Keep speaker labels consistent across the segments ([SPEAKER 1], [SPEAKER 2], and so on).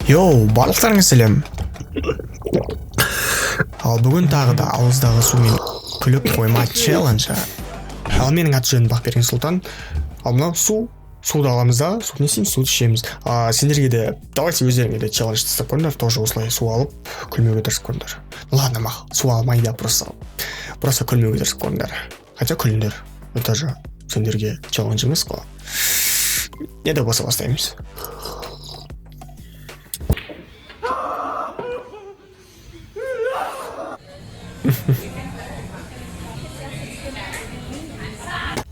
[SPEAKER 1] Йоу, барлықтарыңа сәлем. Ал бүгін тағы да ауыздағы сумен күліп қойма челленджі. Ал менің аты жөнім Бақберген Сұлтан. Ал мынау суды аламыз да, суды не істейміз, суды ішеміз. Сендерге де давайте өздеріңе де челлендж жасап көріңдер, тоже осылай су алып күлмеуге тырысып көріңдер. Ладно, мақұл, су алмай да просто күлмеуге тырысып көріңдер. Хотя күліңдер, это же сендерге челлендж емес қой. Енді болса бастаймыз.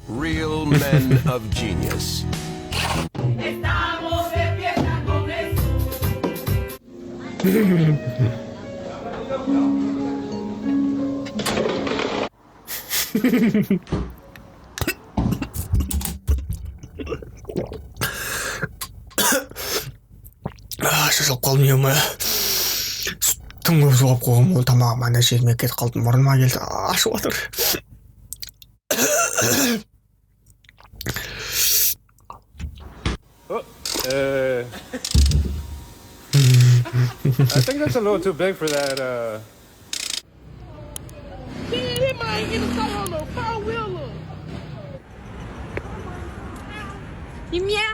[SPEAKER 2] Real men of genius.
[SPEAKER 1] Шашылып қалдым еуме. Тым көп суғап қойғым, ол тамағым ана жеріме кетіп қалдым, мұрныма келді, ашып отыр.
[SPEAKER 3] I think that's a little too big for that.
[SPEAKER 4] He might hit us on the four-wheeler. Imya.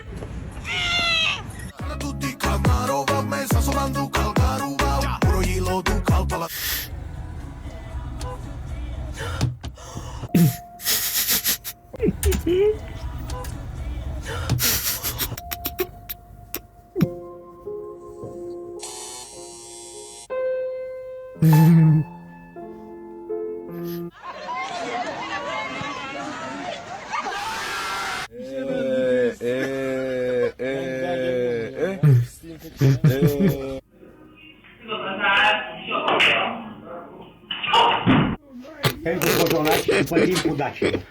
[SPEAKER 5] Удачи.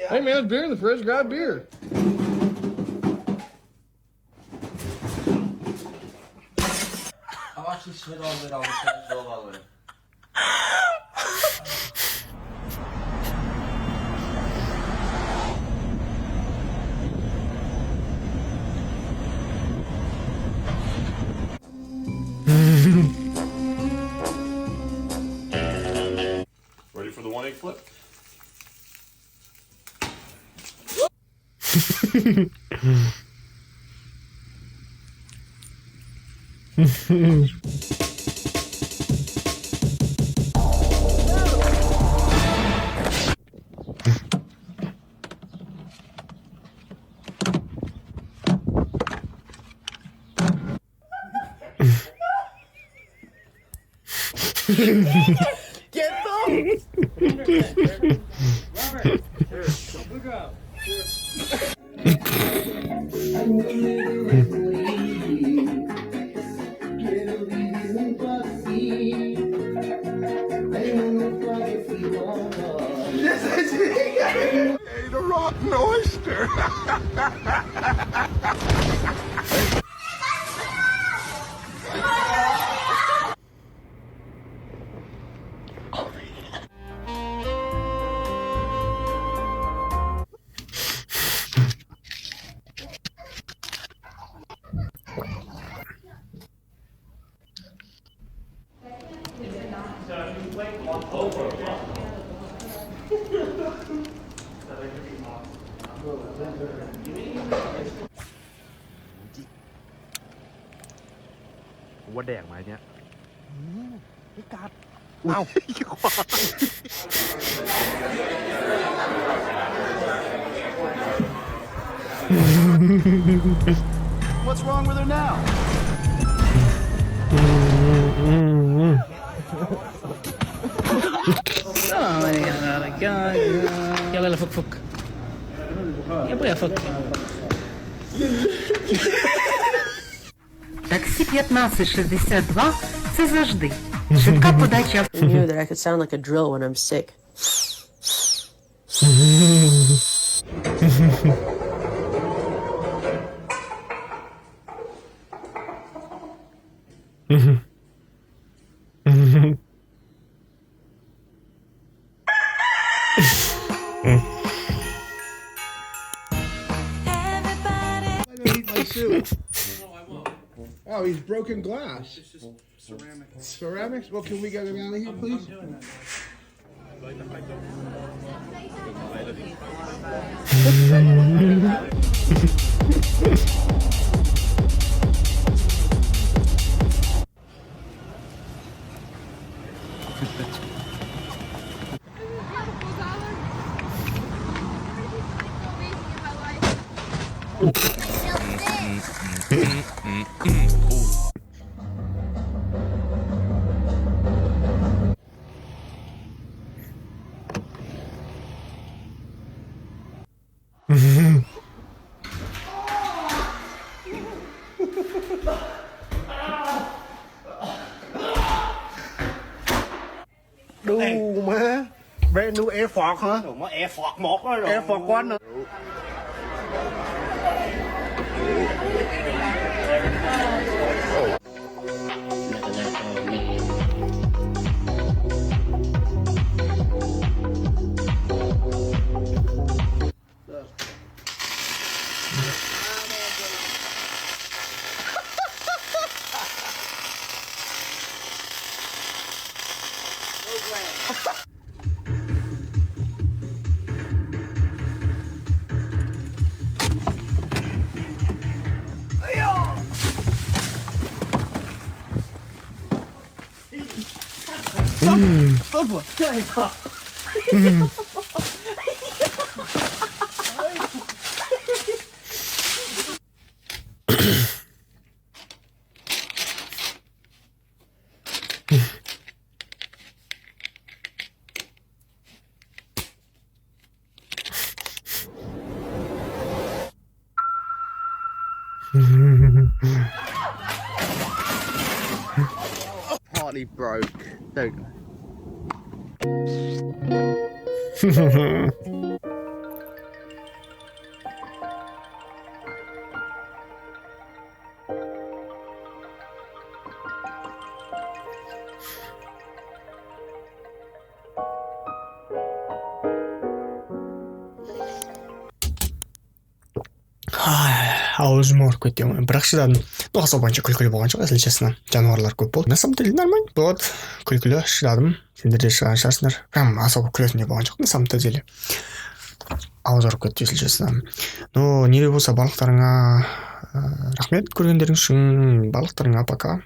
[SPEAKER 3] Hey man, there's beer in the fridge. Grab beer.
[SPEAKER 6] I've actually slid all of it on the fridge roll all the way.
[SPEAKER 7] Ready for the 1-egg flip?
[SPEAKER 4] Get them! Robert, look up.
[SPEAKER 2] Ate a rotten oyster.
[SPEAKER 8] ว่าแดกไหมเนี่ย
[SPEAKER 5] ไม่กัด
[SPEAKER 8] เอ้า
[SPEAKER 5] What's wrong with her now?
[SPEAKER 9] يلا فك فك يبغى يفك.
[SPEAKER 10] Таксі 1562 – це завжди. Швидка подача.
[SPEAKER 4] I knew that I could sound like a drill when I'm sick.
[SPEAKER 3] Oh, he's broken glass. Ceramics? Well, can we get him out of here, please?
[SPEAKER 5] Đu má. Bé nuôi e phọt hả? Đồ má e phọt một đó rồi. E phọt của anh nữa. Partly broke. Don't.
[SPEAKER 1] Аузым ауырып кетті. Бірақ шыдадым. Доғаса бойынша күлкілі болған жоқ, если честно. Жануарлар көп болды. На самом деле нормально болады. Күлкілі шыдадым. Сендер де шыдаған шығарсыңдар. Прям особо күлетіндей болған жоқ. На самом деле. Ауыз ауырып кетті, если честно. Но неде болса барлықтарыңа рахмет көргендерің үшін. Барлықтарыңа пока.